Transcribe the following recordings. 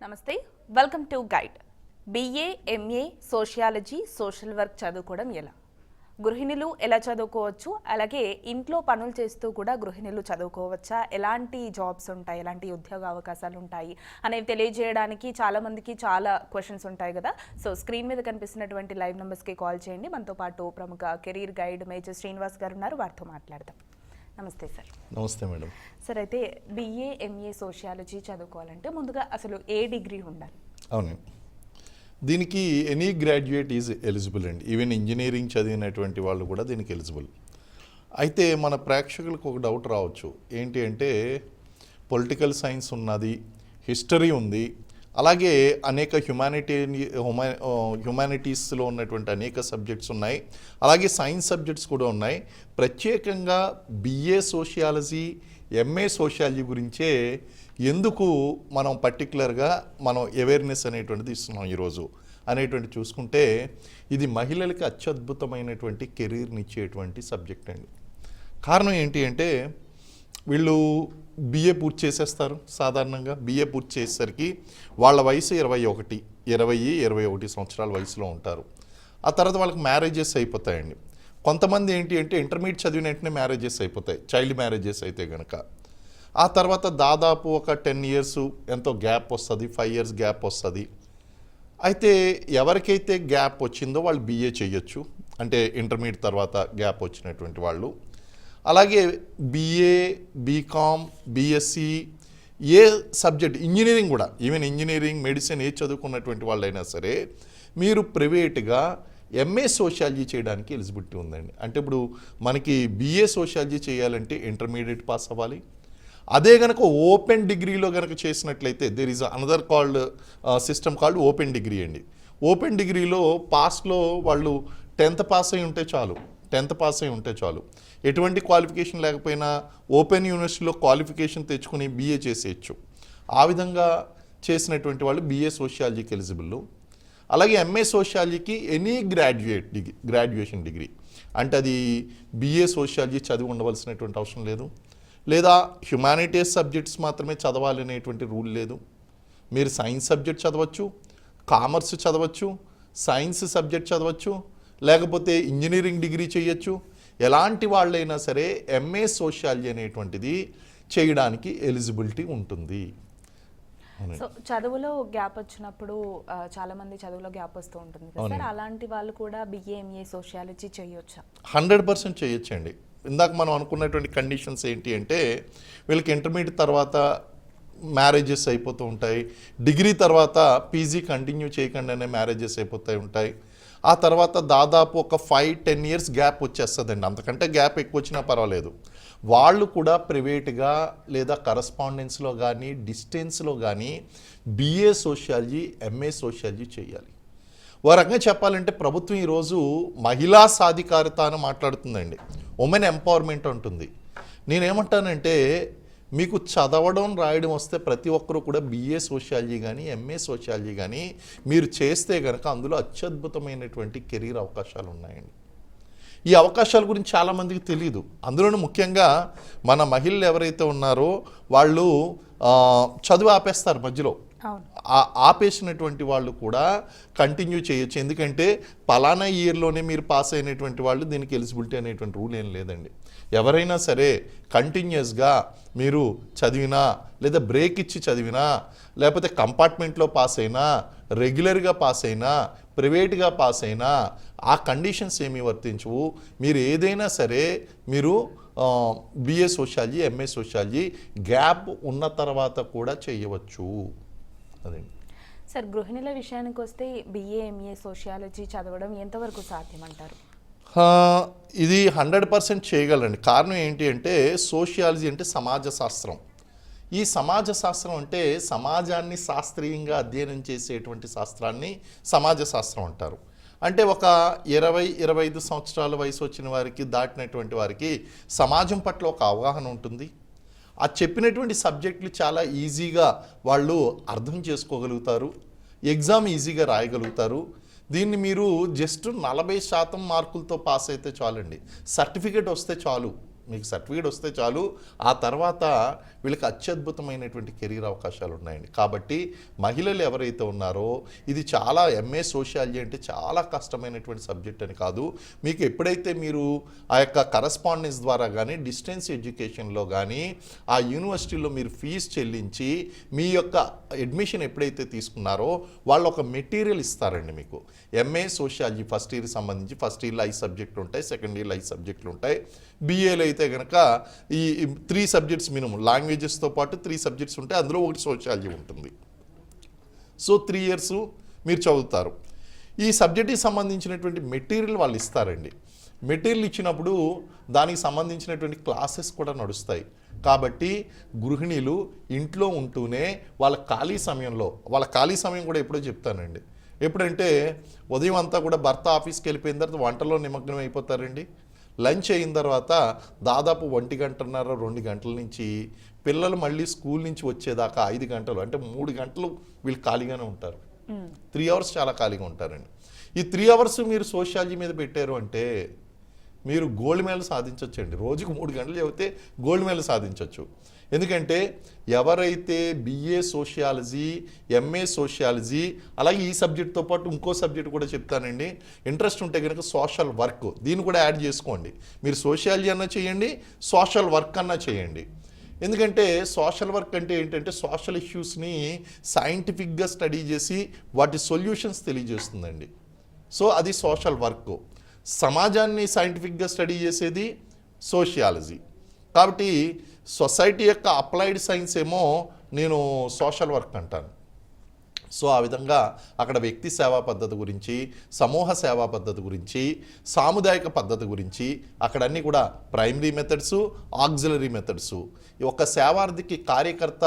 నమస్తే, welcome to guide. BA, MA sociology, social work చదువుకోవడం ఎలా, గృహిణులు ఎలా చదువుకోవచ్చు, అలాగే ఇంట్లో పనులు చేస్తూ కూడా గృహిణులు చదువుకోవచ్చా, ఎలాంటి జాబ్స్ ఉంటాయి, ఎలాంటి ఉద్యోగ అవకాశాలు ఉంటాయి అనేవి తెలియజేయడానికి చాలామందికి చాలా క్వశ్చన్స్ ఉంటాయి కదా. సో స్క్రీన్ మీద కనిపిస్తున్నటువంటి లైవ్ నెంబర్స్కి కాల్ చేయండి. మనతో పాటు ప్రముఖ కెరీర్ గైడ్ మేజర్ శ్రీనివాస్ గారు ఉన్నారు, వారితో మాట్లాడదాం. నమస్తే సార్. నమస్తే మేడం. సార్, అయితే BA, MA సోషియాలజీ చదువుకోవాలంటే ముందుగా అసలు ఏ డిగ్రీ ఉండాలి? అవును, దీనికి ఎనీ గ్రాడ్యుయేట్ ఈజ్ ఎలిజిబుల్ అండి. ఈవెన్ ఇంజనీరింగ్ చదివినటువంటి వాళ్ళు కూడా దీనికి ఎలిజిబుల్. అయితే మన ప్రేక్షకులకు ఒక డౌట్ రావచ్చు, ఏంటి అంటే పొలిటికల్ సైన్స్ ఉన్నది, హిస్టరీ ఉంది, అలాగే అనేక హ్యుమానిటీస్లో ఉన్నటువంటి అనేక సబ్జెక్ట్స్ ఉన్నాయి, అలాగే సైన్స్ సబ్జెక్ట్స్ కూడా ఉన్నాయి. ప్రత్యేకంగా BA సోషియాలజీ, MA సోషియాలజీ గురించే ఎందుకు మనం పర్టికులర్గా మనం అవేర్నెస్ అనేటువంటిది ఇస్తున్నాం ఈరోజు అనేటువంటి చూసుకుంటే, ఇది మహిళలకి అత్యద్భుతమైనటువంటి కెరీర్ని ఇచ్చేటువంటి సబ్జెక్ట్ అండి. కారణం ఏంటి అంటే వీళ్ళు BA పూర్తి చేసేస్తారు. సాధారణంగా BA పూర్తి చేసేసరికి వాళ్ళ వయసు 21 సంవత్సరాల వయసులో ఉంటారు. ఆ తర్వాత వాళ్ళకి మ్యారేజెస్ అయిపోతాయండి. కొంతమంది ఏంటి అంటే ఇంటర్మీడియట్ చదివిన వెంటనే మ్యారేజెస్ అయిపోతాయి, చైల్డ్ మ్యారేజెస్ అయితే కనుక. ఆ తర్వాత దాదాపు ఒక 10 years ఎంతో గ్యాప్ వస్తుంది, 5 years గ్యాప్ వస్తుంది. అయితే ఎవరికైతే గ్యాప్ వచ్చిందో వాళ్ళు BA చేయొచ్చు, అంటే ఇంటర్మీడియట్ తర్వాత గ్యాప్ వచ్చినటువంటి వాళ్ళు. అలాగే BA, BCom, BSc, ఏ సబ్జెక్ట్, ఇంజనీరింగ్ కూడా, ఈవెన్ ఇంజనీరింగ్, మెడిసిన్ ఏ చదువుకున్నటువంటి వాళ్ళైనా సరే మీరు ప్రైవేట్గా MA సోషియాలజీ చేయడానికి ఎలిజిబిలిటీ ఉందండి. అంటే ఇప్పుడు మనకి BA సోషియాలజీ చేయాలంటే ఇంటర్మీడియట్ పాస్ అవ్వాలి. అదే కనుక ఓపెన్ డిగ్రీలో కనుక చేసినట్లయితే there is another called system called open degree అండి. ఓపెన్ డిగ్రీలో పాస్లో వాళ్ళు 10th పాస్ అయి ఉంటే చాలు, ఎటువంటి క్వాలిఫికేషన్ లేకపోయినా ఓపెన్ యూనివర్సిటీలో క్వాలిఫికేషన్ తెచ్చుకుని BA చేసేయచ్చు. ఆ విధంగా చేసినటువంటి వాళ్ళు BA సోషియాలజీకి ఎలిజిబుల్. అలాగే MA సోషియాలజీకి ఎనీ గ్రాడ్యుయేషన్ డిగ్రీ, అంటే అది BA సోషియాలజీ చదివి ఉండవలసినటువంటి అవసరం లేదు, లేదా హ్యుమానిటీస్ సబ్జెక్ట్స్ మాత్రమే చదవాలి అనేటువంటి రూల్ లేదు. మీరు సైన్స్ సబ్జెక్ట్ చదవచ్చు, కామర్స్ చదవచ్చు, సైన్స్ సబ్జెక్ట్ చదవచ్చు, లేకపోతే ఇంజనీరింగ్ డిగ్రీ చేయొచ్చు. ఎలాంటి వాళ్ళైనా సరే MA సోషియాలజీ అనేటువంటిది చేయడానికి ఎలిజిబిలిటీ ఉంటుంది. సో చదువులో గ్యాప్ వచ్చినప్పుడు చాలా మంది చదువులో గ్యాప్ వస్తూ ఉంటుంది కదా సార్, అలాంటి వాళ్ళు కూడా BA, MA సోషియాలజీ చేయొచ్చా? 100% చేయొచ్చండి. ఇందాక మనం అనుకున్నటువంటి కండిషన్స్ ఏంటి అంటే వీళ్ళకి ఇంటర్మీడియట్ తర్వాత మ్యారేజెస్ అయిపోతూ ఉంటాయి, డిగ్రీ తర్వాత PG కంటిన్యూ చేయకుండానే మ్యారేజెస్ అయిపోతాయి. ఆ తర్వాత దాదాపు ఒక 5-10 years గ్యాప్ వచ్చేస్తుందండి. అంతకంటే గ్యాప్ ఎక్కువ వచ్చినా పర్వాలేదు. వాళ్ళు కూడా ప్రైవేట్గా లేదా కరస్పాండెన్స్లో కానీ డిస్టెన్స్లో కానీ BA సోషియాలజీ, MA సోషియాలజీ చేయాలి. ఓ రకంగా చెప్పాలంటే ప్రభుత్వం ఈరోజు మహిళా సాధికారత అని మాట్లాడుతుందండి, ఉమెన్ ఎంపవర్మెంట్ ఉంటుంది. నేనేమంటానంటే మీకు చదవడం రాయడం వస్తే ప్రతి ఒక్కరూ కూడా BA సోషియాలజీ కానీ MA సోషియాలజీ కానీ మీరు చేస్తే కనుక అందులో అత్యద్భుతమైనటువంటి కెరీర్ అవకాశాలు ఉన్నాయండి. ఈ అవకాశాల గురించి చాలామందికి తెలియదు. అందులోనూ ముఖ్యంగా మన మహిళలు ఎవరైతే ఉన్నారో వాళ్ళు చదువు ఆపేస్తారు మధ్యలో. ఆపేసినటువంటి వాళ్ళు కూడా కంటిన్యూ చేయొచ్చు, ఎందుకంటే పలానా ఇయర్లోనే మీరు పాస్ అయినటువంటి వాళ్ళు దీనికి ఎలిజిబిలిటీ అనేటువంటి రూల్ ఏం లేదండి. ఎవరైనా సరే కంటిన్యూస్గా మీరు చదివినా, లేదా బ్రేక్ ఇచ్చి చదివినా, లేకపోతే కంపార్ట్మెంట్లో పాస్ అయినా, రెగ్యులర్గా పాస్ అయినా, ప్రైవేట్గా పాస్ అయినా ఆ కండిషన్స్ ఏమీ వర్తించవు. మీరు ఏదైనా సరే మీరు BA sociology, MA sociology gap ఉన్న తర్వాత కూడా చేయవచ్చు. అదే సార్, గృహిణుల విషయానికి వస్తే BA, MA సోషియాలజీ చదవడం ఎంతవరకు సాధ్యమంటారు? ఇది 100% చేయగలండి. కారణం ఏంటి అంటే సోషియాలజీ అంటే సమాజ శాస్త్రం. ఈ సమాజ శాస్త్రం అంటే సమాజాన్ని శాస్త్రీయంగా అధ్యయనం చేసేటువంటి శాస్త్రాన్ని సమాజ శాస్త్రం అంటారు. అంటే ఒక 20-25 సంవత్సరాల వయసు వచ్చిన వారికి, దాటినటువంటి వారికి సమాజం పట్ల ఒక అవగాహన ఉంటుంది. ఆ చెప్పినటువంటి సబ్జెక్టులు చాలా ఈజీగా వాళ్ళు అర్థం చేసుకోగలుగుతారు, ఎగ్జామ్ ఈజీగా రాయగలుగుతారు. దీన్ని మీరు జస్ట్ 40% మార్కులతో పాస్ అయితే చాలండి, సర్టిఫికేట్ వస్తే చాలు. మీకు సర్టిఫికేట్ వస్తే చాలు, ఆ తర్వాత వీళ్ళకి అత్యద్భుతమైనటువంటి కెరీర్ అవకాశాలు ఉన్నాయండి. కాబట్టి మహిళలు ఎవరైతే ఉన్నారో, ఇది చాలా ఎంఏ సోషియాలజీ అంటే చాలా కష్టమైనటువంటి సబ్జెక్ట్ అని కాదు. మీకు ఎప్పుడైతే మీరు ఆ యొక్క కరస్పాండెన్స్ ద్వారా కానీ డిస్టెన్స్ ఎడ్యుకేషన్లో కానీ ఆ యూనివర్సిటీలో మీరు ఫీజు చెల్లించి మీ యొక్క అడ్మిషన్ ఎప్పుడైతే తీసుకున్నారో వాళ్ళు ఒక మెటీరియల్ ఇస్తారండి మీకు. ఎంఏ సోషియాలజీ ఫస్ట్ ఇయర్కి సంబంధించి ఫస్ట్ ఇయర్లో 5 సబ్జెక్టులు ఉంటాయి, సెకండ్ ఇయర్లో 5 సబ్జెక్టులు ఉంటాయి. బీఏలో అయితే కనుక ఈ 3 సబ్జెక్ట్స్ మినిమం, లాంగ్వేజెస్తో పాటు 3 సబ్జెక్ట్స్ ఉంటాయి, అందులో ఒకటి సోషియాలజీ ఉంటుంది. సో 3 ఇయర్స్ మీరు చదువుతారు. ఈ సబ్జెక్ట్కి సంబంధించినటువంటి మెటీరియల్ వాళ్ళు ఇస్తారండి. మెటీరియల్ ఇచ్చినప్పుడు దానికి సంబంధించినటువంటి క్లాసెస్ కూడా నడుస్తాయి. కాబట్టి గృహిణీలు ఇంట్లో ఉంటూనే వాళ్ళ ఖాళీ సమయం కూడా ఎప్పుడో చెప్తానండి. ఎప్పుడంటే ఉదయం అంతా కూడా భర్త ఆఫీస్కి వెళ్ళిపోయిన తర్వాత వంటలో నిమగ్నం అయిపోతారండి. లంచ్ అయిన తర్వాత దాదాపు 1 గంటన్నర 2 గంటల నుంచి పిల్లలు మళ్ళీ స్కూల్ నుంచి వచ్చేదాకా 5 గంటలు, అంటే 3 గంటలు వీళ్ళు ఖాళీగానే ఉంటారు. 3 అవర్స్ చాలా ఖాళీగా ఉంటారండి. ఈ 3 అవర్స్ మీరు సోషియాలజీ మీద పెట్టారు అంటే మీరు గోల్డ్ మెడల్ సాధించవచ్చండి. రోజుకు 3 గంటలు చదివితే గోల్డ్ మెడల్ సాధించవచ్చు. ఎందుకంటే ఎవరైతే బిఏ సోషియాలజీ, ఎంఏ సోషియాలజీ, అలాగే ఈ సబ్జెక్ట్తో పాటు ఇంకో సబ్జెక్ట్ కూడా చెప్తానండి, ఇంట్రెస్ట్ ఉంటే కనుక సోషల్ వర్క్, దీన్ని కూడా యాడ్ చేసుకోండి. మీరు సోషియాలజీ అన్నా చేయండి, సోషల్ వర్క్ అన్నా చేయండి. ఎందుకంటే సోషల్ వర్క్ అంటే ఏంటంటే సోషల్ ఇష్యూస్ని సైంటిఫిక్గా స్టడీ చేసి వాటి సొల్యూషన్స్ తెలియజేస్తుందండి. సో అది సోషల్ వర్క్. సమాజాన్ని సైంటిఫిక్గా స్టడీ చేసేది సోషియాలజీ. కాబట్టి సొసైటీ యొక్క అప్లైడ్ సైన్స్ ఏమో నేను సోషల్ వర్క్ అంటాను. సో ఆ విధంగా అక్కడ వ్యక్తి సేవా పద్ధతి గురించి, సమూహ సేవా పద్ధతి గురించి, సాముదాయిక పద్ధతి గురించి అక్కడ అన్నీ కూడా ప్రైమరీ మెథడ్స్, ఆక్సిలరీ మెథడ్స్. ఒక సేవార్థికి కార్యకర్త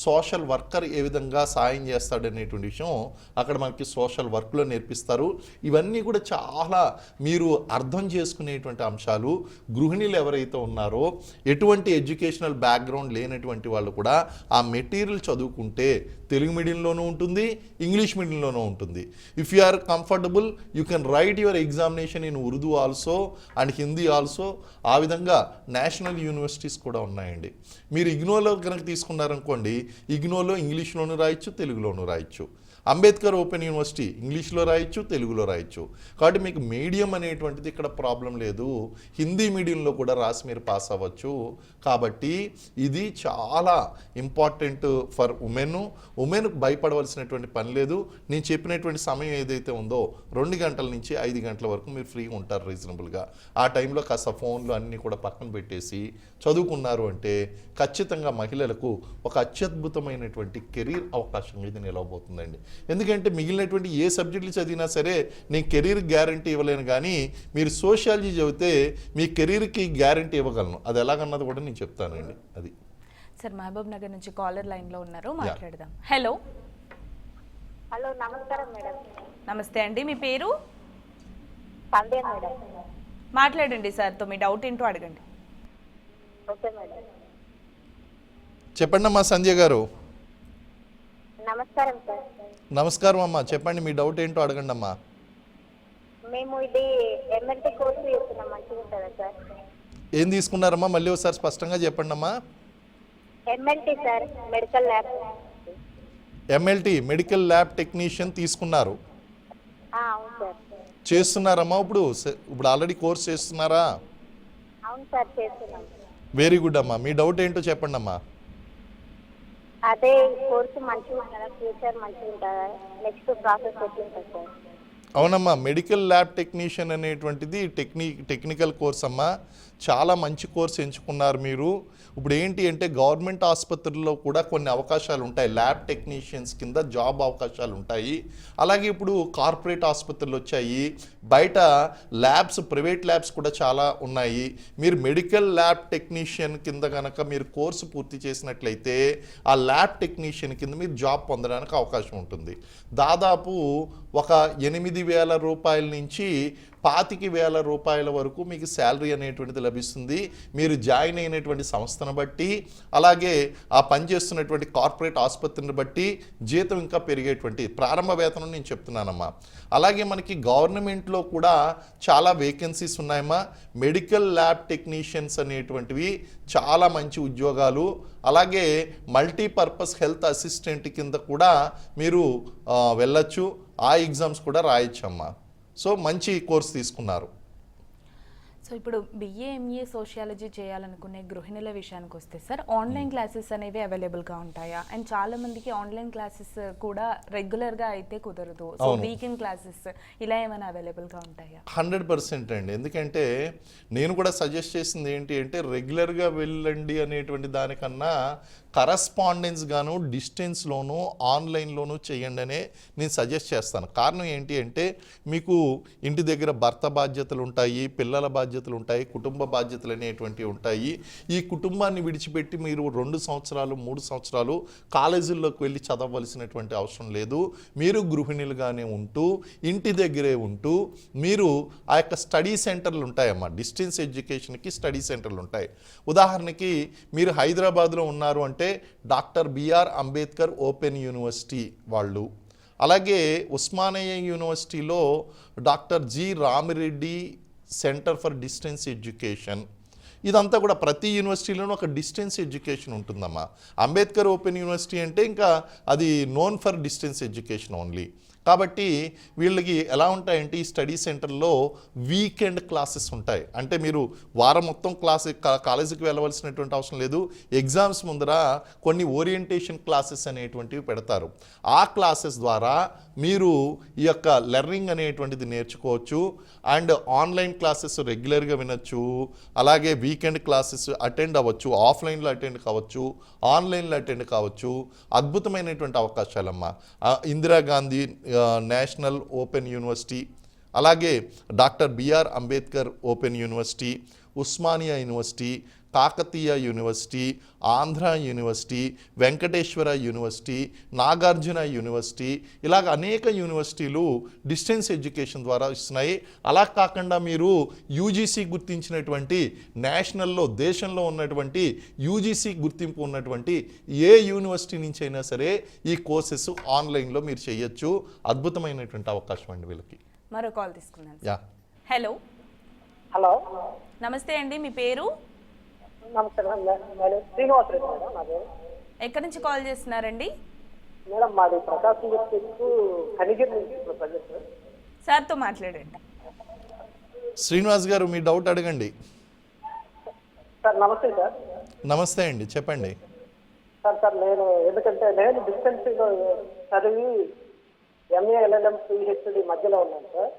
సోషల్ వర్కర్ ఏ విధంగా సాయం చేస్తాడనేటువంటి విషయం అక్కడ మనకి సోషల్ వర్క్లో నేర్పిస్తారు. ఇవన్నీ కూడా చాలా మీరు అర్థం చేసుకునేటువంటి అంశాలు. గృహిణీలు ఎవరైతే ఉన్నారో, ఎటువంటి ఎడ్యుకేషనల్ బ్యాక్గ్రౌండ్ లేనటువంటి వాళ్ళు కూడా ఆ మెటీరియల్ చదువుకుంటే తెలుగు మీడియంలోనూ ఉంటుంది, ఇంగ్లీష్ మీడియంలోనూ ఉంటుంది. If you are comfortable you can write your examination in Urdu also and Hindi also. ఆ విధంగా నేషనల్ యూనివర్సిటీస్ కూడా ఉన్నాయండి. మీరు ఇగ్నోలో కనుక తీసుకున్నారనుకోండి, ఇగ్నోలో ఇంగ్లీష్లోనూ రాయొచ్చు, తెలుగులోనూ రాయొచ్చు. అంబేద్కర్ ఓపెన్ యూనివర్సిటీ ఇంగ్లీష్లో రాయొచ్చు, తెలుగులో రాయొచ్చు. కాబట్టి మీకు మీడియం అనేటువంటిది ఇక్కడ ప్రాబ్లం లేదు. హిందీ మీడియంలో కూడా రాసి మీరు పాస్ అవ్వచ్చు. కాబట్టి ఇది చాలా ఇంపార్టెంట్ ఫర్ ఉమెన్ భయపడవలసినటువంటి పని లేదు. నేను చెప్పినటువంటి సమయం ఏదైతే ఉందో 2 గంటల నుంచి 5 గంటల వరకు మీరు ఫ్రీగా ఉంటారు రీజనబుల్గా. ఆ టైంలో కాస్త ఫోన్లు అన్నీ కూడా పక్కన పెట్టేసి చదువుకున్నారు అంటే ఖచ్చితంగా మహిళలకు ఒక అత్యద్భుతమైనటువంటి కెరీర్ అవకాశం ఇది నిలవబోతుందండి. ఎందుకంటే మిగిలినటువంటి ఏ సబ్జెక్టులు చదివినా సరే నేను కెరీర్ గ్యారంటీ ఇవ్వలేను, కానీ మీరు సోషియాలజీ చదివితే మీ కెరీర్కి గ్యారంటీ ఇవ్వగలను. అది ఎలాగన్నది కూడా నేను చెప్తానండి. అది సార్ మహబూబ్ నగర్ నుంచి కాలర్ లైన్లో ఉన్నారు, మాట్లాడదాం. హలో హలో, నమస్కారం మేడం. నమస్తే అండి, మీ పేరు? సంధ్య మేడం. మాట్లాడండి సార్తో, మీ డౌట్ ఏంటో అడగండి. Okay madam. చెప్పండి అమ్మా సంధ్య గారు. నమస్కారం సార్. నమస్కారం అమ్మా, చెప్పండి మీ డౌట్ ఏంటో అడగండి అమ్మా. మేము ఇది ఎంఎల్టీ కోర్సు చేస్తున్నాం, మంచిగా ఉంటుందా సార్? ఏం తీసుకున్నారమ్మా, మళ్ళీ ఒకసారి స్పష్టంగా చెప్పండి అమ్మా. MLT sir, medical lab. MLT medical lab technician తీసుకున్నారు, అవును సార్. చేస్తున్నారమ్మా? ఇప్పుడు ఆల్రెడీ కోర్స్ చేస్తున్నారా? అవును సార్, చేస్తున్నాం. వెరీ గుడ్ అమ్మా. మీ డౌట్ ఏంటో చెప్పండి అమ్మా. అదే కోర్సు మంచిగా ఉంటుందా, ఫ్యూచర్ మంచిగా ఉంటుందా, నెక్స్ట్ ప్రాసెస్ ఎట్లుంటుంది సార్? అవునమ్మా, మెడికల్ ల్యాబ్ టెక్నీషియన్ అనేటువంటిది టెక్నికల్ కోర్స్ అమ్మా. చాలా మంచి కోర్స్ ఎంచుకున్నారు మీరు. ఇప్పుడు ఏంటి అంటే గవర్నమెంట్ ఆసుపత్రుల్లో కూడా కొన్ని అవకాశాలు ఉంటాయి, ల్యాబ్ టెక్నీషియన్స్ కింద జాబ్ అవకాశాలు ఉంటాయి. అలాగే ఇప్పుడు కార్పొరేట్ ఆసుపత్రులు వచ్చాయి, బయట ల్యాబ్స్, ప్రైవేట్ ల్యాబ్స్ కూడా చాలా ఉన్నాయి. మీరు మెడికల్ ల్యాబ్ టెక్నీషియన్ కింద కనుక మీరు కోర్సు పూర్తి చేసినట్లయితే ఆ ల్యాబ్ టెక్నీషియన్ కింద మీరు జాబ్ పొందడానికి అవకాశం ఉంటుంది. దాదాపు ఒక 8,000 రూపాయల నుంచి రూపాయల వరకు మీకు శాలరీ అనేటువంటిది లభిస్తుంది. మీరు జాయిన్ అయినటువంటి సంస్థను బట్టి, అలాగే ఆ పనిచేస్తున్నటువంటి కార్పొరేట్ ఆసుపత్రిని బట్టి జీతం ఇంకా పెరిగేటువంటి ప్రారంభ వేతనం నేను చెప్తున్నానమ్మా. అలాగే మనకి గవర్నమెంట్లో కూడా చాలా వేకెన్సీస్ ఉన్నాయమ్మా. మెడికల్ ల్యాబ్ టెక్నీషియన్స్ అనేటువంటివి చాలా మంచి ఉద్యోగాలు. అలాగే మల్టీపర్పస్ హెల్త్ అసిస్టెంట్ కింద కూడా మీరు వెళ్ళొచ్చు. ఆ ఎగ్జామ్స్ కూడా రాయొచ్చమ్మా. సో మంచి కోర్స్ తీసుకున్నారు. సో ఇప్పుడు బిఏ ఎంఏ సోషియాలజీ చేయాలనుకునే గృహిణుల విషయానికి వస్తే సార్, ఆన్లైన్ క్లాసెస్ అనేవి అవైలబుల్గా ఉంటాయా? అండ్ చాలా మందికి ఆన్లైన్ క్లాసెస్ కూడా రెగ్యులర్గా అయితే కుదరదు. సో వీకెండ్ క్లాసెస్ ఇలా ఏమైనా అవైలబుల్గా ఉంటాయా? 100% అండి. ఎందుకంటే నేను కూడా సజెస్ట్ చేసింది ఏంటి అంటే రెగ్యులర్గా వెళ్ళండి అనేటువంటి దానికన్నా కరస్పాండెన్స్ గాను డిస్టెన్స్లోను ఆన్లైన్లోనూ చేయండి అనే నేను సజెస్ట్ చేస్తాను. కారణం ఏంటి అంటే మీకు ఇంటి దగ్గర భర్త బాధ్యతలు ఉంటాయి, పిల్లల బాధ్యతలు ఉంటాయి, కుటుంబ బాధ్యతలు అనేటువంటివి ఉంటాయి. ఈ కుటుంబాన్ని విడిచిపెట్టి మీరు 2 సంవత్సరాలు 3 సంవత్సరాలు కాలేజీల్లోకి వెళ్ళి చదవవలసినటువంటి అవసరం లేదు. మీరు గృహిణులుగానే ఉంటూ ఇంటి దగ్గరే ఉంటూ మీరు ఆ యొక్క స్టడీ సెంటర్లు ఉంటాయమ్మా. డిస్టెన్స్ ఎడ్యుకేషన్కి స్టడీ సెంటర్లు ఉంటాయి. ఉదాహరణకి మీరు హైదరాబాద్లో ఉన్నారు అంటే doctor BR Ambedkar open university వాళ్ళు, అలాగే ఉస్మానియా యూనివర్సిటీలో doctor G Ramireddy centre for distance education, ఇదంతా కూడా ప్రతి యూనివర్సిటీలోనూ ఒక డిస్టెన్స్ ఎడ్యుకేషన్ ఉంటుందమ్మా. అంబేద్కర్ ఓపెన్ యూనివర్సిటీ అంటే ఇంకా అది known for distance education only. కాబట్టి వీళ్ళకి ఎలా ఉంటాయంటే ఈ స్టడీ సెంటర్లో వీకెండ్ క్లాసెస్ ఉంటాయి. అంటే మీరు వారం మొత్తం కాలేజీకి వెళ్ళవలసినటువంటి అవసరం లేదు. ఎగ్జామ్స్ ముందర కొన్ని ఓరియంటేషన్ క్లాసెస్ అనేటువంటివి పెడతారు. ఆ క్లాసెస్ ద్వారా మీరు ఈ యొక్క లెర్నింగ్ అనేటువంటిది నేర్చుకోవచ్చు. అండ్ ఆన్లైన్ క్లాసెస్ రెగ్యులర్గా వినొచ్చు, అలాగే వీకెండ్ క్లాసెస్ అటెండ్ అవ్వచ్చు, ఆఫ్లైన్లో అటెండ్ కావచ్చు, ఆన్లైన్లో అటెండ్ కావచ్చు. అద్భుతమైనటువంటి అవకాశాలమ్మా. ఇందిరాగాంధీ నేషనల్ ఓపెన్ యూనివర్సిటీ, అలాగే doctor BR Ambedkar open university, Osmania university, Kakatiya university, Andhra university, Venkateswara university, Nagarjuna university, ఇలాగ అనేక యూనివర్సిటీలు డిస్టెన్స్ ఎడ్యుకేషన్ ద్వారా ఇస్తున్నాయి. అలా కాకుండా మీరు యూజీసీ గుర్తించినటువంటి నేషనల్లో దేశంలో ఉన్నటువంటి యూజీసీ గుర్తింపు ఉన్నటువంటి ఏ యూనివర్సిటీ నుంచి అయినా సరే ఈ కోర్సెస్ ఆన్లైన్లో మీరు చేయొచ్చు. అద్భుతమైనటువంటి అవకాశం అండి వీళ్ళకి. మరో కాల్ తీసుకున్నాను. యా, హలో హలో, నమస్తే అండి, మీ పేరు? నమస్తే మేడం. నేను శ్రీనివాస్ రెడ్డి మేడం నా పేరు. ఎక్కడి నుంచి కాల్ చేస్తున్నారండి? మేడం మాది ప్రకాశం డిస్ట్రిక్ట్ కనిగిరి నుంచి ప్రజెంట్. సార్తో మాట్లాడండి. శ్రీనివాస్ గారు మీ డౌట్ అడగండి. సార్ నమస్తే సార్. నమస్తే అండి, చెప్పండి. సార్ నేను డిస్టెన్సీలో చదివి ఎంఏ ఎల్ఎల్ఎం పిహెచ్డి మధ్యలో ఉన్నాను సార్.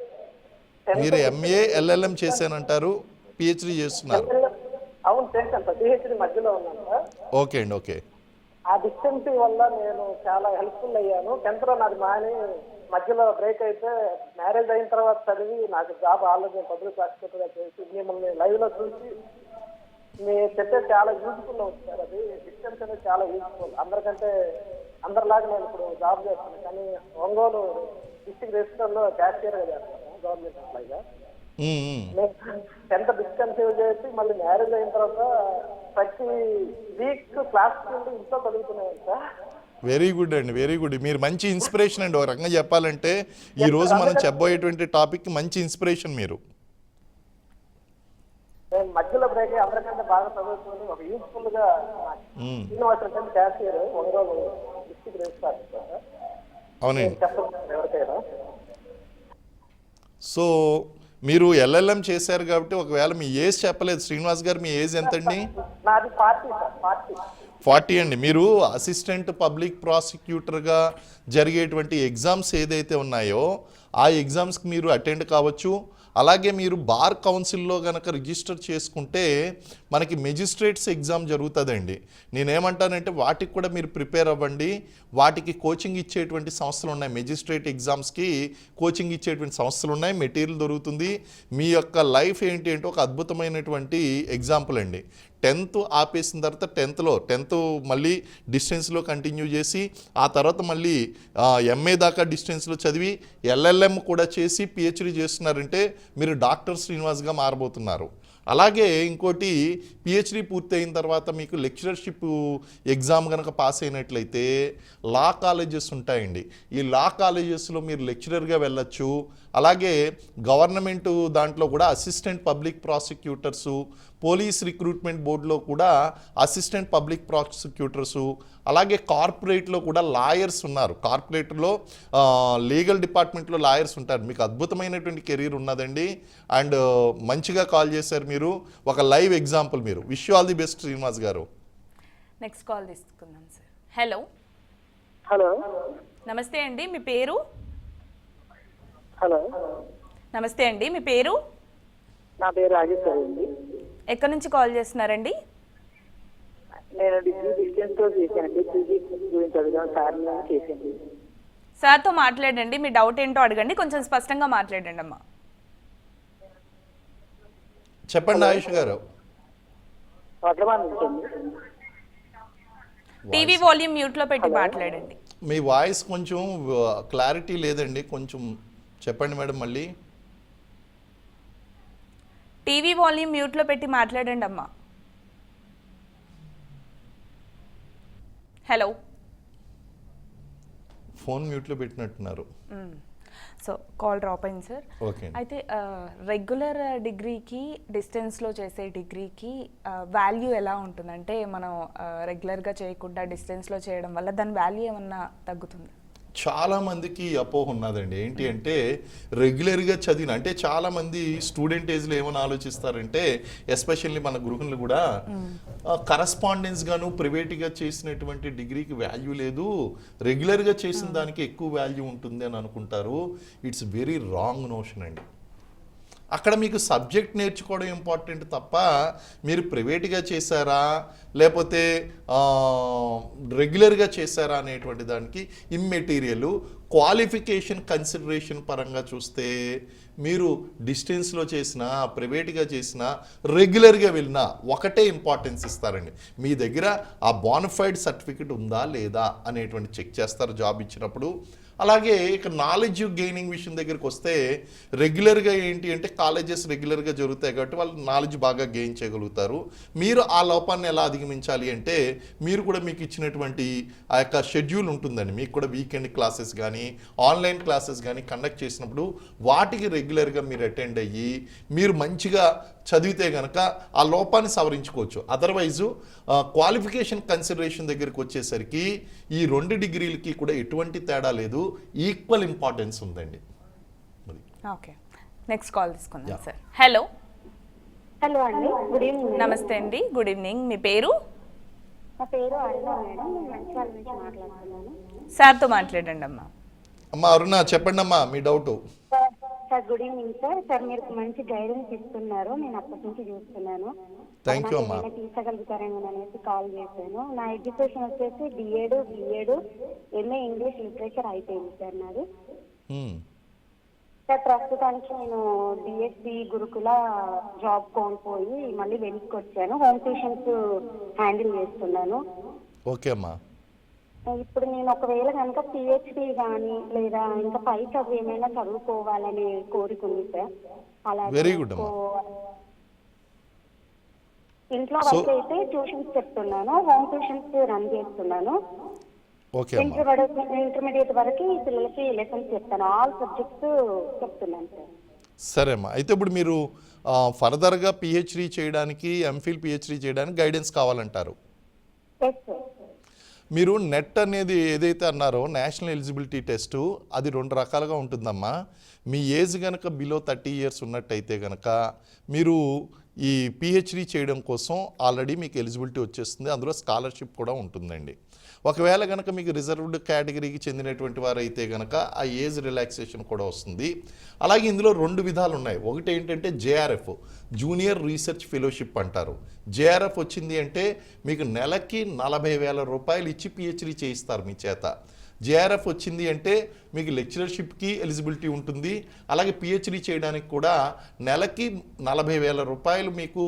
మీరు ఎంఏ ఎల్ఎల్ఎం చేశానంటారు, పిహెచ్డి చేస్తున్నారు? అవును చేశాను సార్, పిహెచ్డి మధ్యలో ఉన్నాను సార్. ఓకే అండి, ఓకే. ఆ డిస్టెన్సీ వల్ల నేను చాలా హెల్ప్ఫుల్ అయ్యాను. 10th లో నాది మాని మధ్యలో బ్రేక్ అయితే మ్యారేజ్ అయిన తర్వాత చదివి నాకు జాబ్ ఆల్రెడీ పబ్లిక్ ప్రాసిక్యూటర్గా చేసి మిమ్మల్ని లైవ్ లో చూసి మీరు చెప్పే చాలా యూజ్ఫుల్ అవుతుంది సార్. అది డిస్టెన్స్ అనేది చాలా యూజ్ఫుల్. అందరిలాగా నేను ఇప్పుడు జాబ్ చేస్తాను, కానీ ఒంగోలు డిస్ట్రిక్ట్ రిజిస్టర్లో క్యాషియర్గా చేస్తాను గవర్నమెంట్ ఎంప్లాయిగా. నేను 10th డిస్టెన్స్ చేసి మళ్ళీ మ్యారేజ్ అయిన తర్వాత ప్రతి వీక్ క్లాస్కి వెళ్ళి ఇంట్లో చదువుతున్నాను సార్. వెరీ గుడ్ అండి, వెరీ గుడ్. మీరు మంచి ఇన్స్పిరేషన్ అండి. ఒక రకంగా చెప్పాలంటే ఈ రోజు మనం చెప్పబోయేటువంటి టాపిక్ మంచి ఇన్స్పిరేషన్ మీరు. నేను మధ్యలో బ్రేక్ అందరికంటే బాగా చదువుతుంది. ఒక యూస్ఫుల్ గా university cashier Ongole district register sir. అవునండి. చెప్పండి ఎవరికైనా. సో మీరు ఎల్ఎల్ఎం చేశారు కాబట్టి ఒకవేళ మీ ఏజ్ చెప్పలేదు. శ్రీనివాస్ గారు మీ ఏజ్ ఎంతండి? నాది 40 సార్. 40 అండి. మీరు అసిస్టెంట్ పబ్లిక్ ప్రాసిక్యూటర్గా జరిగేటువంటి ఎగ్జామ్స్ ఏదైతే ఉన్నాయో ఆ ఎగ్జామ్స్కి మీరు అటెండ్ కావచ్చు. అలాగే మీరు బార్ కౌన్సిల్లో కనుక రిజిస్టర్ చేసుకుంటే మనకి మెజిస్ట్రేట్స్ ఎగ్జామ్ జరుగుతుందండి. నేనేమంటానంటే వాటికి కూడా మీరు ప్రిపేర్ అవ్వండి. వాటికి కోచింగ్ ఇచ్చేటువంటి సంస్థలు ఉన్నాయి. మెజిస్ట్రేట్ ఎగ్జామ్స్కి కోచింగ్ ఇచ్చేటువంటి సంస్థలు ఉన్నాయి. మెటీరియల్ దొరుకుతుంది. మీ యొక్క లైఫ్ ఏంటి అంటే ఒక అద్భుతమైనటువంటి ఎగ్జాంపుల్ అండి. 10th ఆపేసిన తర్వాత 10th మళ్ళీ డిస్టెన్స్లో కంటిన్యూ చేసి ఆ తర్వాత మళ్ళీ ఎంఏ దాకా డిస్టెన్స్లో చదివి ఎల్ఎల్ఎం కూడా చేసి పిహెచ్డి చేస్తున్నారంటే మీరు డాక్టర్ శ్రీనివాస్గా మారబోతున్నారు. అలాగే ఇంకోటి పిహెచ్డి పూర్తి అయిన తర్వాత మీకు లెక్చరర్షిప్ ఎగ్జామ్ కనుక పాస్ అయినట్లయితే లా కాలేజెస్ ఉంటాయండి. ఈ లా కాలేజెస్లో మీరు లెక్చరర్గా వెళ్ళొచ్చు. అలాగే గవర్నమెంట్ దాంట్లో కూడా అసిస్టెంట్ పబ్లిక్ ప్రాసిక్యూటర్సు, పోలీస్ రిక్రూట్మెంట్ బోర్డులో కూడా అసిస్టెంట్ పబ్లిక్ ప్రాసిక్యూటర్సు, అలాగే కార్పొరేట్లో కూడా లాయర్స్ ఉన్నారు. కార్పొరేట్లో లీగల్ డిపార్ట్మెంట్లో లాయర్స్ ఉంటారు. మీకు అద్భుతమైనటువంటి కెరీర్ ఉన్నదండి. అండ్ మంచిగా కాల్ చేశారు మీరు. ఒక లైవ్ ఎగ్జాంపుల్ మీరు. Wish you all the best Srinivas గారు. నెక్స్ట్ కాల్ తీసుకుందాం సార్. హలో హలో నమస్తే అండి, మీ పేరు? హలో నమస్తే అండి, మీ పేరు? నా పేరు రాజేశ్వరి అండి. ఎక్కడి నుంచి కాల్ చేస్తున్నారండి? నేను డిగ్రీ డిస్టెన్స్లో చేశానండి. పీజీ గురించి అడిగాను సార్ చేశాను. సార్తో మాట్లాడండి, మీ డౌట్ ఏంటో అడగండి, కొంచెం స్పష్టంగా మాట్లాడండి అమ్మా. చెప్పండి ఆయుష్ గారు. టీవీ వాల్యూమ్ మ్యూట్లో పెట్టి మాట్లాడండి. మీ వాయిస్ కొంచెం క్లారిటీ లేదండి, కొంచెం చెప్పండి మేడం మళ్ళీ. టీవీ వాల్యూమ్ మ్యూట్లో పెట్టి మాట్లాడండి అమ్మా. హలో, ఫోన్ మ్యూట్లో పెట్టినట్టున్నారు. సో కాల్ డ్రాప్ అయింది సార్. ఓకే. అయితే రెగ్యులర్ డిగ్రీకి డిస్టెన్స్లో చేసే డిగ్రీకి వాల్యూ ఎలా ఉంటుందంటే, మనం రెగ్యులర్గా చేయకుండా డిస్టెన్స్లో చేయడం వల్ల దాని వాల్యూ ఏమన్నా తగ్గుతుంది? చాలామందికి అపోహ ఉన్నదండి. ఏంటి అంటే రెగ్యులర్గా చదివిన అంటే చాలామంది స్టూడెంట్ ఏజ్లో ఏమని ఆలోచిస్తారంటే, ఎస్పెషల్లీ మన గృహిణులు కూడా కరస్పాండెన్స్ గాను ప్రైవేట్గా చేసినటువంటి డిగ్రీకి వాల్యూ లేదు, రెగ్యులర్గా చేసిన దానికి ఎక్కువ వాల్యూ ఉంటుంది అని అనుకుంటారు. ఇట్స్ వెరీ రాంగ్ నోషన్ అండి. అక్కడ మీకు సబ్జెక్ట్ నేర్చుకోవడం ఇంపార్టెంట్ తప్ప మీరు ప్రైవేట్గా చేశారా లేకపోతే రెగ్యులర్గా చేశారా అనేటువంటి దానికి ఇమ్మెటీరియల్. క్వాలిఫికేషన్ కన్సిడరేషన్ పరంగా చూస్తే మీరు డిస్టెన్స్లో చేసినా ప్రైవేట్గా చేసినా రెగ్యులర్గా వెళ్ళినా ఒకటే ఇంపార్టెన్స్ ఇస్తారండి. మీ దగ్గర ఆ బోనఫైడ్ సర్టిఫికెట్ ఉందా లేదా అనేటువంటి చెక్ చేస్తారు జాబ్ ఇచ్చినప్పుడు. అలాగే ఇక నాలెడ్జ్ గెయినింగ్ విషయం దగ్గరికి వస్తే రెగ్యులర్గా ఏంటి అంటే కాలేజెస్ రెగ్యులర్గా జరుగుతాయి కాబట్టి వాళ్ళు నాలెడ్జ్ బాగా గెయిన్ చేయగలుగుతారు. మీరు ఆ లోపాన్ని ఎలా అధిగమించాలి అంటే మీరు కూడా మీకు ఇచ్చినటువంటి ఆ యొక్క షెడ్యూల్ ఉంటుందండి. మీకు కూడా వీకెండ్ క్లాసెస్ కానీ ఆన్లైన్ క్లాసెస్ కానీ కండక్ట్ చేసినప్పుడు వాటికి రెగ్యులర్గా మీరు అటెండ్ అయ్యి మీరు మంచిగా చదివితే కనుక ఆ లోపాన్ని సవరించుకోవచ్చు. అదర్వైజు క్వాలిఫికేషన్ కన్సిడరేషన్ దగ్గరికి వచ్చేసరికి ఈ 2 డిగ్రీలకి కూడా ఎటువంటి తేడా లేదు, ఈక్వల్ ఇంపార్టెన్స్ ఉందండి. ఓకే, నెక్స్ట్ కాల్ తీసుకుందాం సార్. హలో హలో అండి, గుడ్ ఈవినింగ్. నమస్తే అండి, గుడ్ ఈవినింగ్. మీ పేరు? నా పేరు అరుణ మేడం, నేను మంచిర్యాల నుంచి మాట్లాడుతున్నాను. సార్తో మాట్లాడండి అమ్మా. అమ్మా అరుణ చెప్పండి అమ్మా మీ doubt. Sir good evening sir. Sir మీరు మంచి గైడెన్స్ ఇస్తున్నారు, నేను అప్పటి నుంచి చూస్తున్నాను. థ్యాంక్ యూ అమ్మా. తీర్చగలుగుతారేమో అనేసి కాల్ చేశాను. నా ఎడ్యుకేషన్ వచ్చేసి B Ed, B Ed, MA English literature అయిపోయింది సార్ నాది. సార్ ప్రస్తుతానికి నేను డిఎస్సి గురుకుల జాబ్ కోల్పోయి మళ్ళీ వెనక్కి వచ్చాను. హోమ్ ట్యూషన్స్ హ్యాండిల్ చేస్తున్నాను. ఓకే అమ్మా. ఇప్పుడు నేను ఒకవేళ కనుక పిహెచ్డి కానీ లేదా ఇంకా పై చదువు ఏమైనా చదువుకోవాలనే కోరిక ఉంది సార్. అలా వెరీ గుడ్ అమ్మా. ఇంట్లో వరకు అయితే ట్యూషన్స్ చెప్తున్నాను, హోమ్ ట్యూషన్స్ రన్ చేస్తున్నాను. ఓకే అమ్మా. ఇంటర్మీడియట్ వరకు పిల్లలకి లెసన్స్ చెప్తాను, ఆల్ సబ్జెక్ట్స్ చెప్తున్నాను సార్. సరే అమ్మా. అయితే ఇప్పుడు మీరు ఫర్దర్గా పిహెచ్డి చేయడానికి, ఎంఫిల్ పిహెచ్డి చేయడానికి గైడెన్స్ కావాలంటారు. Yes sir. మీరు నెట్ అనేది ఏదైతే అన్నారో నేషనల్ ఎలిజిబిలిటీ టెస్టు, అది 2 రకాలుగా ఉంటుందమ్మా. మీ ఏజ్ కనుక బిలో 30 years ఉన్నట్టయితే కనుక మీరు ఈ పిహెచ్డి చేయడం కోసం ఆల్రెడీ మీకు ఎలిజిబిలిటీ వచ్చేస్తుంది, అందులో స్కాలర్షిప్ కూడా ఉంటుందండి. ఒకవేళ కనుక మీకు రిజర్వ్డ్ కేటగిరీకి చెందినటువంటి వారు అయితే కనుక ఆ ఏజ్ రిలాక్సేషన్ కూడా వస్తుంది. అలాగే ఇందులో 2 విధాలు ఉన్నాయి. ఒకటి ఏంటంటే జేఆర్ఎఫ్, జూనియర్ రీసెర్చ్ ఫెలోషిప్ అంటారు. జేఆర్ఎఫ్ వచ్చింది అంటే మీకు నెలకి 40,000 రూపాయలు ఇచ్చి పిహెచ్డి చేయిస్తారు మీ చేత. జేఆర్ఎఫ్ వచ్చింది అంటే మీకు లెక్చరర్షిప్కి ఎలిజిబిలిటీ ఉంటుంది. అలాగే పిహెచ్డి చేయడానికి కూడా నెలకి 40,000 రూపాయలు మీకు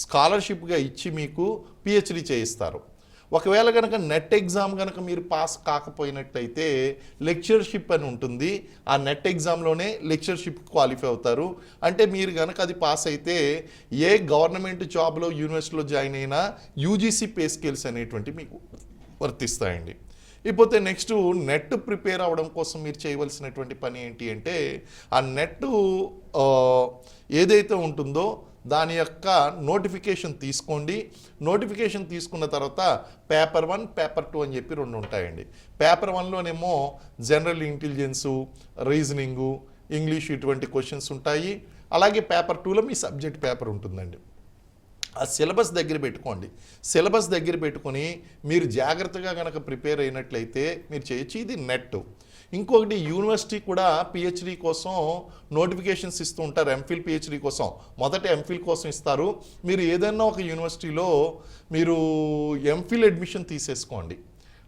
స్కాలర్షిప్గా ఇచ్చి మీకు పిహెచ్డి చేయిస్తారు. ఒకవేళ కనుక నెట్ ఎగ్జామ్ కనుక మీరు పాస్ కాకపోయినట్లయితే లెక్చరర్షిప్ అని ఉంటుంది. ఆ నెట్ ఎగ్జామ్లోనే లెక్చరర్షిప్ క్వాలిఫై అవుతారు. అంటే మీరు కనుక అది పాస్ అయితే ఏ గవర్నమెంట్ జాబ్లో యూనివర్సిటీలో జాయిన్ అయినా యూజీసీ పే స్కేల్స్ అనేటువంటి మీకు వర్తిస్తాయండి. ఇకపోతే నెక్స్ట్ నెట్ ప్రిపేర్ అవ్వడం కోసం మీరు చేయవలసినటువంటి పని ఏంటి అంటే ఆ నెట్ ఏదైతే ఉంటుందో దాని యొక్క నోటిఫికేషన్ తీసుకోండి. నోటిఫికేషన్ తీసుకున్న తర్వాత పేపర్ 1, పేపర్ 2 అని చెప్పి 2 ఉంటాయండి. పేపర్ 1లోనేమో జనరల్ ఇంటెలిజెన్సు, రీజనింగు, ఇంగ్లీష్ ఇటువంటి క్వశ్చన్స్ ఉంటాయి. అలాగే పేపర్ 2లో మీ సబ్జెక్ట్ పేపర్ ఉంటుందండి. ఆ సిలబస్ దగ్గర పెట్టుకోండి. సిలబస్ దగ్గర పెట్టుకొని మీరు జాగ్రత్తగా కనుక ప్రిపేర్ అయినట్లయితే మీరు చేయొచ్చు. ఇది నెట్. ఇంకొకటి యూనివర్సిటీ కూడా పిహెచ్డి కోసం నోటిఫికేషన్స్ ఇస్తూ ఉంటారు. ఎంఫిల్ పిహెచ్డి కోసం మొదట ఎంఫిల్ కోసం ఇస్తారు. మీరు ఏదైనా ఒక యూనివర్సిటీలో మీరు ఎంఫిల్ అడ్మిషన్ తీసేసుకోండి.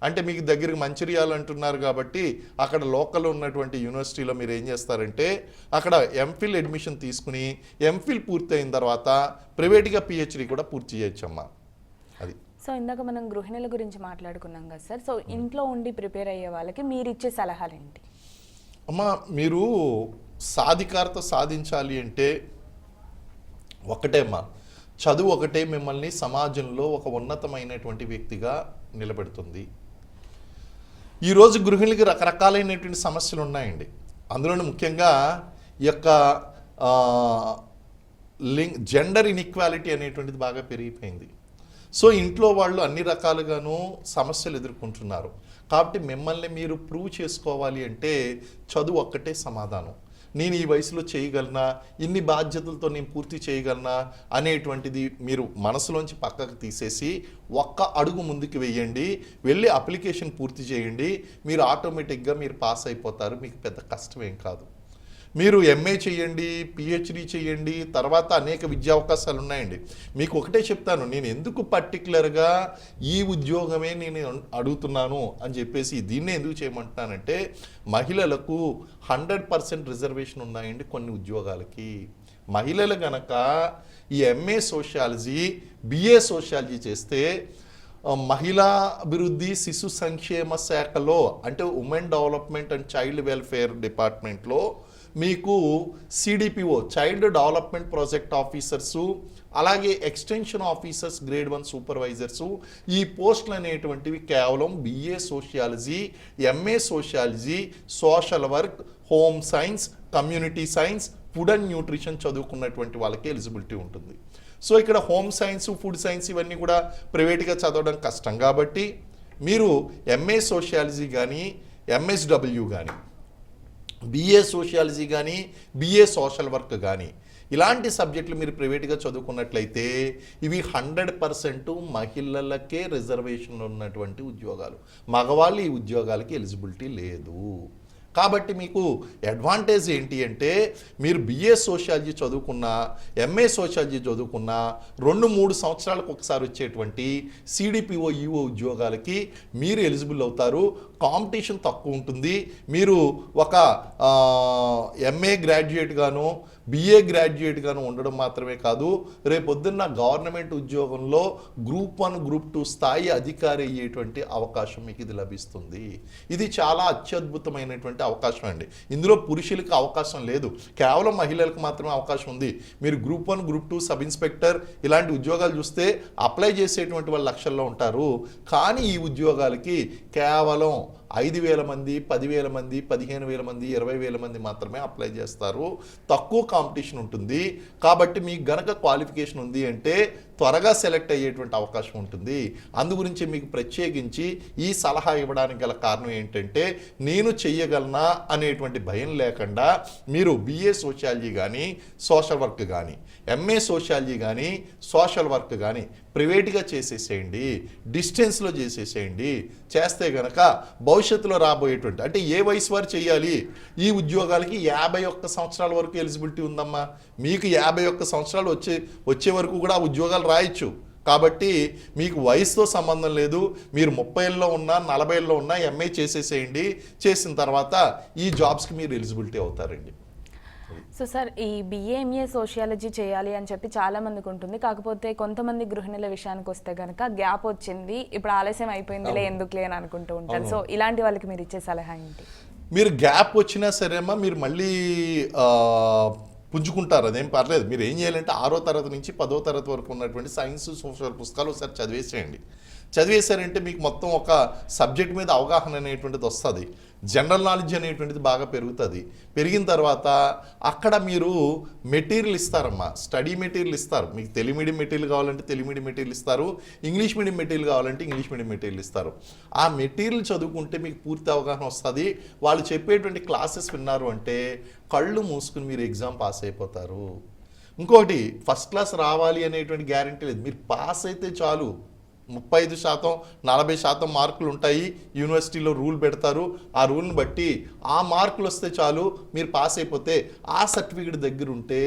అంటే మీకు దగ్గరికి మంచిర్యాల అంటున్నారు కాబట్టి అక్కడ లోకల్లో ఉన్నటువంటి యూనివర్సిటీలో మీరు ఏం చేస్తారంటే అక్కడ ఎంఫిల్ అడ్మిషన్ తీసుకుని ఎంఫిల్ పూర్తయిన తర్వాత ప్రైవేట్గా పిహెచ్డి కూడా పూర్తి చేయొచ్చమ్మా. అది. సో ఇందాక మనం గృహిణుల గురించి మాట్లాడుకున్నాం కదా సార్. సో ఇంట్లో ఉండి ప్రిపేర్ అయ్యే వాళ్ళకి మీరు ఇచ్చే సలహాలు ఏంటి? అమ్మా, మీరు సాధికారత సాధించాలి అంటే ఒకటే అమ్మా, చదువు ఒకటే మిమ్మల్ని సమాజంలో ఒక ఉన్నతమైనటువంటి వ్యక్తిగా నిలబెడుతుంది. ఈరోజు గృహిణులకి రకరకాలైనటువంటి సమస్యలు ఉన్నాయండి. అందులోనూ ముఖ్యంగా ఈ యొక్క జెండర్ ఇన్ఈక్వాలిటీ అనేటువంటిది బాగా పెరిగిపోయింది. సో ఇంట్లో వాళ్ళు అన్ని రకాలుగాను సమస్యలు ఎదుర్కొంటున్నారు. కాబట్టి మిమ్మల్ని మీరు ప్రూవ్ చేసుకోవాలి అంటే చదువు ఒక్కటే సమాధానం. నేను ఈ వయసులో చేయగలనా, ఇన్ని బాధ్యతలతో నేను పూర్తి చేయగలనా అనేటువంటిది మీరు మనసులోంచి పక్కకు తీసేసి ఒక్క అడుగు ముందుకు వేయండి. వెళ్ళి అప్లికేషన్ పూర్తి చేయండి. మీరు ఆటోమేటిక్గా మీరు పాస్ అయిపోతారు. మీకు పెద్ద కష్టమేం కాదు. మీరు ఎంఏ చేయండి, పిహెచ్డి చేయండి, తర్వాత అనేక విద్యా అవకాశాలు ఉన్నాయండి. మీకు ఒకటే చెప్తాను, నేను ఎందుకు పర్టికులర్గా ఈ ఉద్యోగమే నేను అడుగుతున్నాను అని చెప్పేసి దీన్నే ఎందుకు చేయమంటున్నానంటే మహిళలకు 100% రిజర్వేషన్ ఉన్నాయండి కొన్ని ఉద్యోగాలకి. మహిళలు కనుక ఈ ఎంఏ సోషియాలజీ, బిఏ సోషియాలజీ చేస్తే మహిళా అభివృద్ధి శిశు సంక్షేమ శాఖలో అంటే women development and child welfare డిపార్ట్మెంట్లో మీకు CDPO child development project officers, అలాగే ఎక్స్టెన్షన్ ఆఫీసర్స్ గ్రేడ్ 1 సూపర్వైజర్సు, ఈ పోస్టులు అనేటువంటివి కేవలం BA sociology, MA sociology, social work, home science, community science, food and nutrition చదువుకున్నటువంటి వాళ్ళకి ఎలిజిబిలిటీ ఉంటుంది. సో ఇక్కడ హోమ్ సైన్స్, ఫుడ్ సైన్స్ ఇవన్నీ కూడా ప్రైవేట్గా చదవడం కష్టం కాబట్టి మీరు ఎంఏ సోషియాలజీ కానీ, ఎంఎస్డబ్ల్యూ కానీ, బిఏ సోషియాలజీ కానీ, బిఏ సోషల్ వర్క్ కానీ ఇలాంటి సబ్జెక్టులు మీరు ప్రైవేట్గా చదువుకున్నట్లయితే ఇవి 100% మహిళలకే రిజర్వేషన్లు ఉన్నటువంటి ఉద్యోగాలు. మగవాళ్ళు ఈ ఉద్యోగాలకి ఎలిజిబిలిటీ లేదు. కాబట్టి మీకు అడ్వాంటేజ్ ఏంటి అంటే మీరు బిఏ సోషియాలజీ చదువుకున్నా, ఎంఏ సోషియాలజీ చదువుకున్నా 2-3 సంవత్సరాలకు ఒకసారి వచ్చేటువంటి సిడిపిఓ, ఈఓ ఉద్యోగాలకి మీరు ఎలిజిబుల్ అవుతారు. కాంపిటీషన్ తక్కువ ఉంటుంది. మీరు ఒక ఎంఏ గ్రాడ్యుయేట్ గాను, బిఏ గ్రాడ్యుయేట్ గాను ఉండడం మాత్రమే కాదు, రేపొద్దున్న గవర్నమెంట్ ఉద్యోగంలో గ్రూప్ 1, గ్రూప్ 2 స్థాయి అధికారి అయ్యేటువంటి అవకాశం మీకు ఇది లభిస్తుంది. ఇది చాలా అత్యద్భుతమైనటువంటి అవకాశం అండి. ఇందులో పురుషులకు అవకాశం లేదు, కేవలం మహిళలకు మాత్రమే అవకాశం ఉంది. మీరు గ్రూప్ 1, గ్రూప్ 2 సబ్ ఇన్స్పెక్టర్ ఇలాంటి ఉద్యోగాలు చూస్తే అప్లై చేసేటువంటి వాళ్ళు లక్షల్లో ఉంటారు. కానీ ఈ ఉద్యోగాలకి కేవలం 5,000 మంది, 10,000 మంది, 15,000 మంది, 20,000 మంది మాత్రమే అప్లై చేస్తారు. తక్కువ కాంపిటీషన్ ఉంటుంది. కాబట్టి మీకు గనక క్వాలిఫికేషన్ ఉంది అంటే త్వరగా సెలెక్ట్ అయ్యేటువంటి అవకాశం ఉంటుంది. అందుగురించి మీకు ప్రత్యేకించి ఈ సలహా ఇవ్వడానికి గల కారణం ఏంటంటే నేను చెయ్యగలనా అనేటువంటి భయం లేకుండా మీరు బిఏ సోషియాలజీ కానీ, సోషల్ వర్క్ కానీ, ఎంఏ సోషియాలజీ కానీ, సోషల్ వర్క్ కానీ, ప్రైవేట్గా చేసేసేయండి, డిస్టెన్స్లో చేసేసేయండి. చేస్తే గనక భవిష్యత్తులో రాబోయేటువంటి, అంటే ఏ వయసు వారు చేయాలి ఈ ఉద్యోగాలకి? 51 సంవత్సరాల వరకు ఎలిజిబిలిటీ ఉందమ్మా. మీకు 51 సంవత్సరాలు వచ్చే వరకు కూడా ఆ ఉద్యోగాలు రాయొచ్చు. కాబట్టి మీకు వయసుతో సంబంధం లేదు. మీరు 30 ఉన్నా 40 ఉన్నా ఎంఏ చేసేసేయండి. చేసిన తర్వాత ఈ జాబ్స్కి మీరు ఎలిజిబిలిటీ అవుతారండి. సో సార్, ఈ బిఏఎంఏ సోషియాలజీ చేయాలి అని చెప్పి చాలా మందికి ఉంటుంది. కాకపోతే కొంతమంది గృహిణుల విషయానికి వస్తే కనుక గ్యాప్ వచ్చింది, ఇప్పుడు ఆలస్యం అయిపోయిందిలే ఎందుకులే అని అనుకుంటూ ఉంటారు. సో ఇలాంటి వాళ్ళకి మీరు ఇచ్చే సలహా ఏంటి? మీరు గ్యాప్ వచ్చినా సరేమ్మా, మీరు మళ్ళీ పుంజుకుంటారు, అదేం పర్లేదు. మీరు ఏం చేయాలంటే 6వ తరగతి నుంచి 10వ తరగతి వరకు ఉన్నటువంటి సైన్స్ సోషల్ పుస్తకాలు ఒకసారి చదివేసేయండి. చదివేశారంటే మీకు మొత్తం ఒక సబ్జెక్ట్ మీద అవగాహన అనేటువంటిది వస్తుంది. జనరల్ నాలెడ్జ్ అనేటువంటిది బాగా పెరుగుతుంది. పెరిగిన తర్వాత అక్కడ మీరు మెటీరియల్ ఇస్తారమ్మా, స్టడీ మెటీరియల్ ఇస్తారు. మీకు తెలుగు మీడియం మెటీరియల్ కావాలంటే తెలుగు మీడియం మెటీరియల్ ఇస్తారు, ఇంగ్లీష్ మీడియం మెటీరియల్ కావాలంటే ఇంగ్లీష్ మీడియం మెటీరియల్ ఇస్తారు. ఆ మెటీరియల్ చదువుకుంటే మీకు పూర్తి అవగాహన వస్తుంది. వాళ్ళు చెప్పేటువంటి క్లాసెస్ విన్నారు అంటే కళ్ళు మూసుకుని మీరు ఎగ్జామ్ పాస్ అయిపోతారు. ఇంకోటి, ఫస్ట్ క్లాస్ రావాలి అనేటువంటి గ్యారంటీ లేదు. మీరు పాస్ అయితే చాలు. 35% 40% మార్కులు ఉంటాయి. యూనివర్సిటీలో రూల్ పెడతారు. ఆ రూల్ని బట్టి ఆ మార్కులు వస్తే చాలు, మీరు పాస్ అయిపోతే ఆ సర్టిఫికేట్ దగ్గర ఉంటే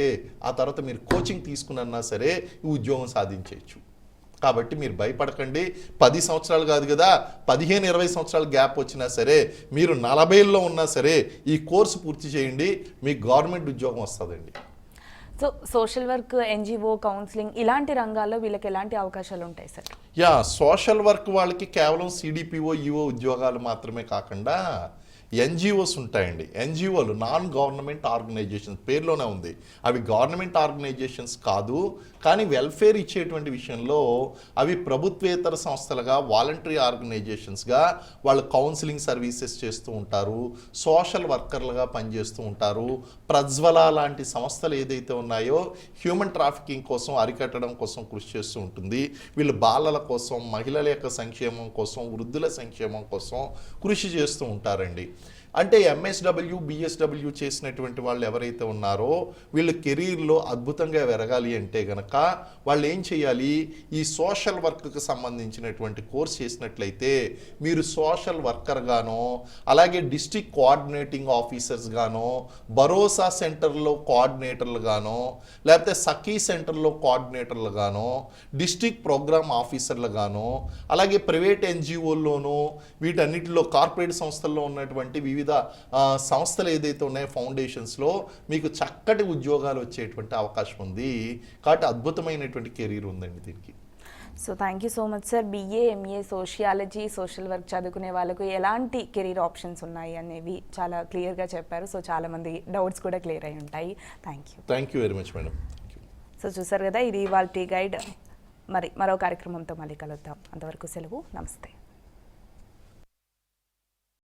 ఆ తర్వాత మీరు కోచింగ్ తీసుకున్నా సరే ఈ ఉద్యోగం సాధించవచ్చు. కాబట్టి మీరు భయపడకండి. 10 సంవత్సరాలు కాదు కదా, 15-20 సంవత్సరాల గ్యాప్ వచ్చినా సరే, మీరు 40లో ఉన్నా సరే ఈ కోర్సు పూర్తి చేయండి, మీకు గవర్నమెంట్ ఉద్యోగం వస్తుందండి. So social work, NGO, counselling ఇలాంటి రంగాల్లో వీళ్ళకి ఎలాంటి అవకాశాలు ఉంటాయి సార్? సోషల్ వర్క్ వాళ్ళకి కేవలం సిడిపిఓ, ఈఓ ఉద్యోగాలు మాత్రమే కాకుండా ఎన్జిఓస్ ఉంటాయండి. ఎన్జిఓలు నాన్ గవర్నమెంట్ ఆర్గనైజేషన్స్, పేరులోనే ఉంది. అవి గవర్నమెంట్ ఆర్గనైజేషన్స్ కాదు, కానీ వెల్ఫేర్ ఇచ్చేటువంటి విషయంలో అవి ప్రభుత్వేతర సంస్థలుగా, వాలంటరీ ఆర్గనైజేషన్స్గా వాళ్ళు కౌన్సిలింగ్ సర్వీసెస్ చేస్తూ ఉంటారు, సోషల్ వర్కర్లుగా పనిచేస్తూ ఉంటారు. ప్రజ్వల లాంటి సంస్థలు ఏదైతే ఉన్నాయో హ్యూమన్ ట్రాఫికింగ్ కోసం అరికట్టడం కోసం కృషి చేస్తూ ఉంటుంది. వీళ్ళు బాలల కోసం, మహిళల యొక్క సంక్షేమం కోసం, వృద్ధుల సంక్షేమం కోసం కృషి చేస్తూ ఉంటారండి. అంటే ఎంఎస్డబ్ల్యూ, బిఎస్డబ్ల్యూ చేసినటువంటి వాళ్ళు ఎవరైతే ఉన్నారో వీళ్ళు కెరీర్లో అద్భుతంగా ఎదగాలి అంటే గనక వాళ్ళు ఏం చేయాలి? ఈ సోషల్ వర్క్కి సంబంధించినటువంటి కోర్స్ చేసినట్లయితే మీరు సోషల్ వర్కర్గానో, అలాగే డిస్ట్రిక్ట్ కోఆర్డినేటింగ్ ఆఫీసర్స్గానో, భరోసా సెంటర్లో కోఆర్డినేటర్లుగానో, లేకపోతే సఖీ సెంటర్లో కోఆర్డినేటర్లుగానో, డిస్ట్రిక్ట్ ప్రోగ్రామ్ ఆఫీసర్లుగానో, అలాగే ప్రైవేట్ ఎన్జిఓల్లోనూ, వీటన్నిటిలో కార్పొరేట్ సంస్థల్లో ఉన్నటువంటి వివిధ సంస్థలు ఏదైతే ఉన్నాయో ఫౌండేషన్స్లో మీకు చక్కటి ఉద్యోగాలు వచ్చేటువంటి అవకాశం ఉంది. కాబట్టి అద్భుతమైనటువంటి కెరీర్ ఉందండి దీనికి. So thank you so much sir. BA, MA sociology, social work చదువుకునే వాళ్ళకు ఎలాంటి కెరీర్ ఆప్షన్స్ ఉన్నాయి అనేవి చాలా క్లియర్గా చెప్పారు. సో చాలామంది డౌట్స్ కూడా క్లియర్ అయి ఉంటాయి. Thank you very much madam. So చూసారు కదా, ఇది ఇవాల్టి గైడ్. మరో కార్యక్రమంతో మళ్ళీ కలుద్దాం. అంతవరకు సెలవు. నమస్తే.